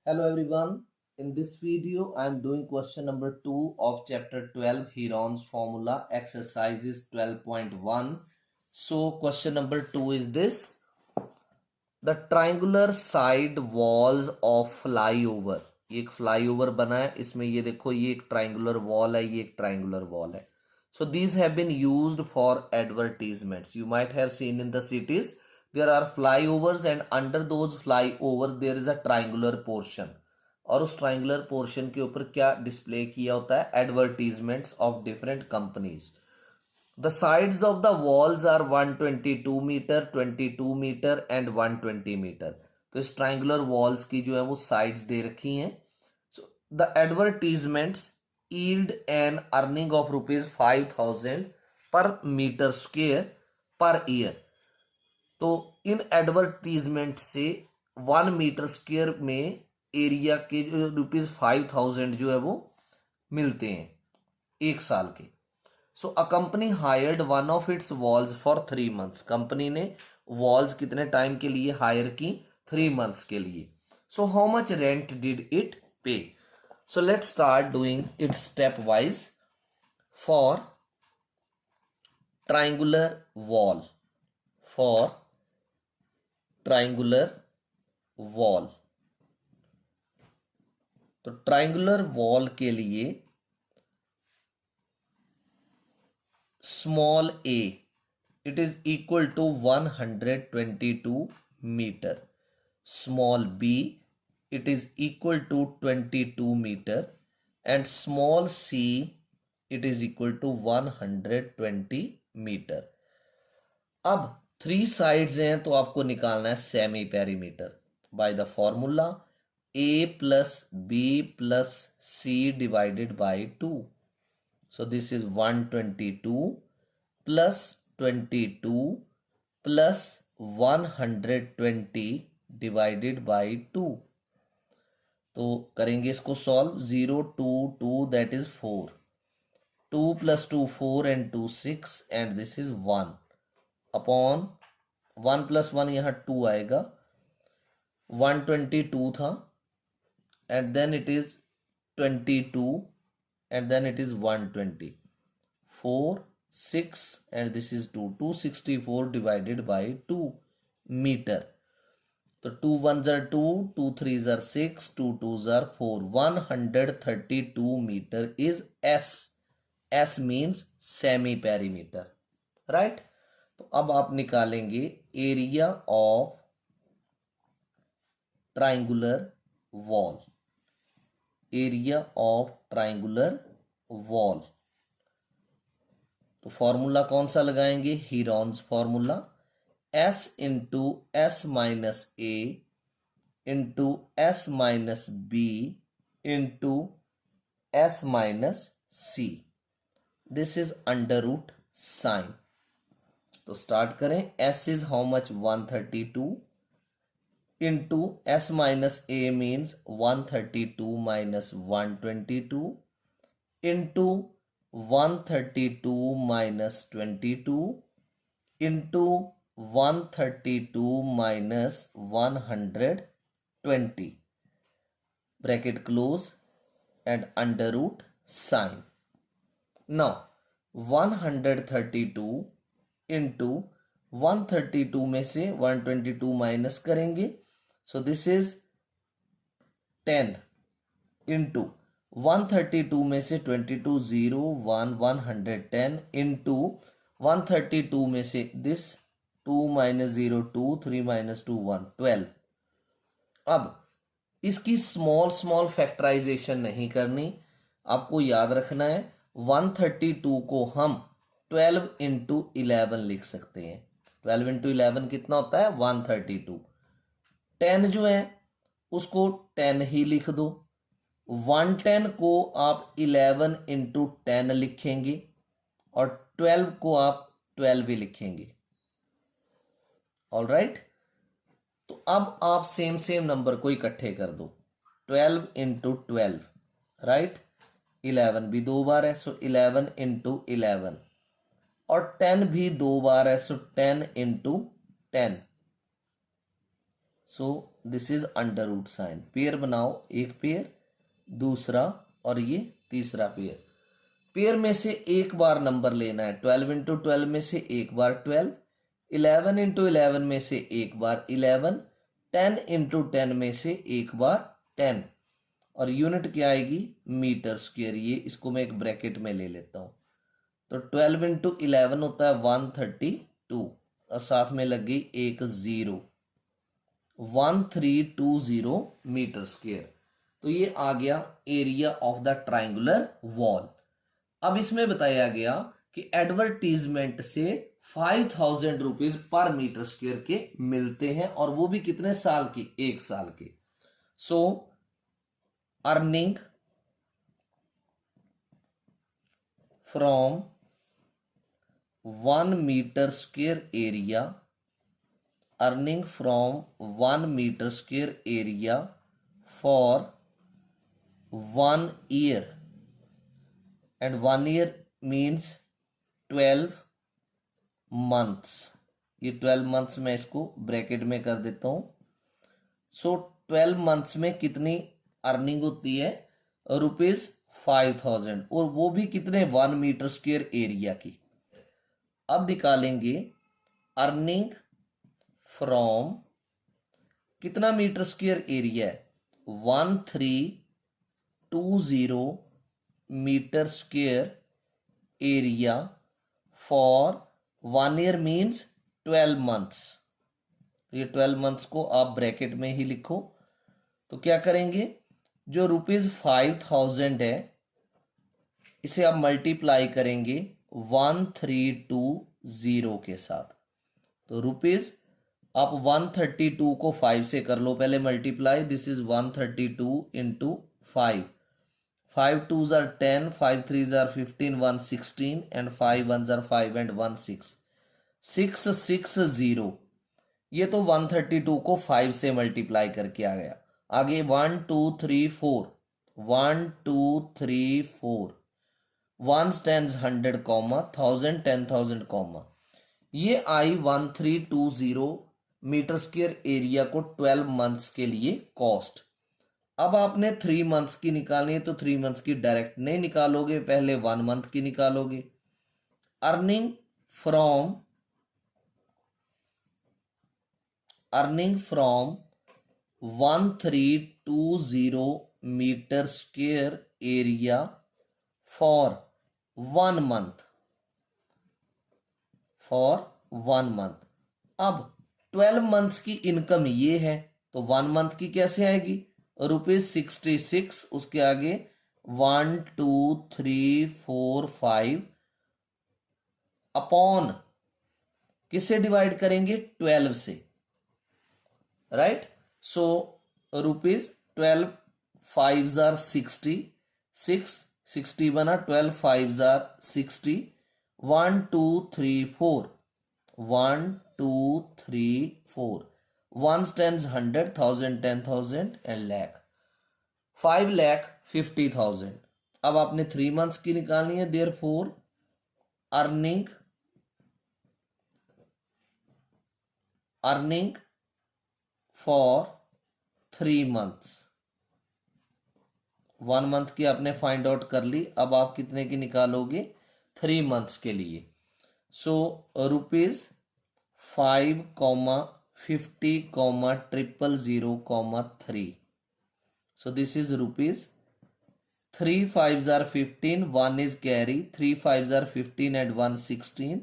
Hello everyone. In this video, I am doing question number 2 of chapter 12 Heron's formula exercises 12.1. So question number 2 is this. The triangular side walls of flyover. ये एक flyover बना है, इसमें ये देखो ये एक triangular wall है, ये एक triangular wall है. So these have been used for advertisements. You might have seen in the cities there are flyovers and under those flyovers there is a triangular portion. और उस triangular portion के ऊपर क्या display किया होता है? Advertisements of different companies. The sides of the walls are 122 metre, 22 metre and 120 metre. तो इस ट्राइंगुलर वॉल्स की जो है वो साइड्स दे रखी हैं. So the advertisements yield an earning of rupees 5000 पर मीटर स्क्वेयर पर ईयर. तो इन एडवर्टीजमेंट से 1 मीटर स्क्वेयर में एरिया के जो रुपीज 5000 जो है वो मिलते हैं एक साल के. So a company hired one of its walls for 3 months. Company ने वॉल्स कितने टाइम के लिए हायर की? 3 months के लिए. So how much rent did it pay? So let's start doing it step wise. For triangular wall, for triangular wall, तो triangular wall के लिए small a, it is equal to 122 meter. Small b, it is equal to 22 meter. And small c, it is equal to 120 meter. अब 3 sides हैं तो आपको निकालना है semi perimeter by the formula a plus b plus c divided by 2. So this is 122 plus 22 plus 120 divided by 2. तो करेंगे इसको solve. 0 2 2 that is 4. 2 plus 2 4 and 2 6 and this is 1 upon 1 plus 1 यहाँ 2 आएगा. 122 था and then it is 22 and then it is 120. 4 6 and this is 2. 264 divided by 2 meter. तो 2 1s are 2, 2 3s are 6, 2 2s are 4. 132 meter is S. S means semi perimeter, right? तो अब आप निकालेंगे area of triangular wall. Area of triangular wall. तो formula कौन सा लगाएंगे? Heron's formula. S into S minus A into S minus B into S minus C. This is under root sign. तो start करें. S is how much? 132 into s minus a means 132 minus 122 into 132 minus 22 into 132 minus 120 bracket close and under root sine. Now 132 into 132 में से 122 minus करेंगे. So this is 10 into 132 में से 22 0 1 110 into 132 में से this 2 minus 0 2 3 minus 2 1 12. अब इसकी small factorisation नहीं करनी. आपको याद रखना है 132 को हम 12 इंटू 11 लिख सकते हैं. 12 इंटू 11 कितना होता है? 132. 10 जो है उसको 10 ही लिख दो. 110 को आप 11 इंटू 10 लिखेंगे और 12 को आप 12 भी लिखेंगे. All right. तो अब आप सेम नंबर को इकट्ठे कर दो. 12 इंटू 12 राइट. 11 भी 2 बार है सो 11 इंटू 11 और 10 भी 2 बार है so 10 into 10. So this is under root sign. Pair बनाओ, एक पेयर, दूसरा और ये तीसरा पेयर। पेयर में से एक बार नंबर लेना है। 12 इंटू 12 में से एक बार 12, 11 इंटू 11 में से एक बार 11, 10 इंटू 10 में से एक बार 10। और यूनिट क्या आएगी? Metre square. ये इसको मैं एक ब्रैकेट में ले लेता हूं। तो 12 इंटू 11 होता है 132 और साथ में लग गई एक जीरो, 1320 मीटर स्क्वायर। तो ये आ गया area of the triangular wall. अब इसमें बताया गया कि एडवर्टीजमेंट से 5000 रुपीज पर मीटर स्क्वायर के मिलते हैं और वो भी कितने साल के? एक साल के। So earning from 1 metre square area, earning from 1 metre square area for 1 year, and 1 year means 12 months। ये 12 मंथ्स में इसको ब्रैकेट में कर देता हूं। सो 12 मंथ्स में कितनी अर्निंग होती है? ₹5000, और वो भी कितने? 1 मीटर स्क्वायर एरिया की। अब निकालेंगे अर्निंग फ्रॉम कितना मीटर स्क्वायर एरिया है? 1320 metre square area for 1 year means 12 months. ये 12 मंथ्स को आप ब्रैकेट में ही लिखो। तो क्या करेंगे? जो ₹5000 है इसे आप मल्टीप्लाई करेंगे 1320 के साथ। तो रुपीज आप 132 को 5 से कर लो पहले multiply. This is 132 into 5। 5 2s are 10, 5 3s are 15, 1 16 and 5 1s are 5 and 1 6, 660। ये तो 132 को 5 से मल्टीप्लाई करके आ गया। आगे 1 2 3 4, 1 2 3 4, 1 10 100 कॉमा 1000 10,000 कॉमा। ये आई 1320 मीटर स्क्वायर एरिया को 12 मंथ्स के लिए कॉस्ट। अब आपने 3 मंथ्स की निकालनी है तो 3 मंथ्स की डायरेक्ट नहीं निकालोगे, पहले 1 मंथ की निकालोगे। Earning from 1320 metre square area for 1 month, अब 12 मंथ्स की इनकम ये है तो 1 मंथ की कैसे आएगी? ₹66। उसके आगे 1 2 3 4 5 अपॉन किससे डिवाइड करेंगे? 12 से, राइट। सो ₹12 5s are 60, 60 बना, 12 5s are 60, 1 2 3 4, 1 2 3 4, 1 10 100, 1000 10,000 and lakh, 5,50,000। अब आपने 3 मंथ्स की निकालनी है। Therefore earning for 3 months, 1 month की आपने फाइंड आउट कर ली। अब आप कितने की निकालोगे? 3 मंथ्स के लिए। सो ₹5,50,000,3। So this is rupees 3 5s are 15, 1 is carry, 3 5s are 15 and 1 16,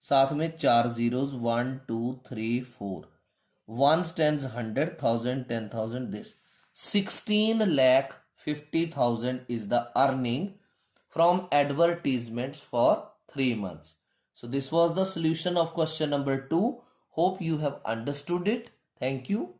साथ में 4 zeros, 1 2 3 4, 1 10 100, 1000 10,000। This 16,50,000 is the earning from advertisements for 3 months. So this was the solution of question number 2. Hope you have understood it. Thank you.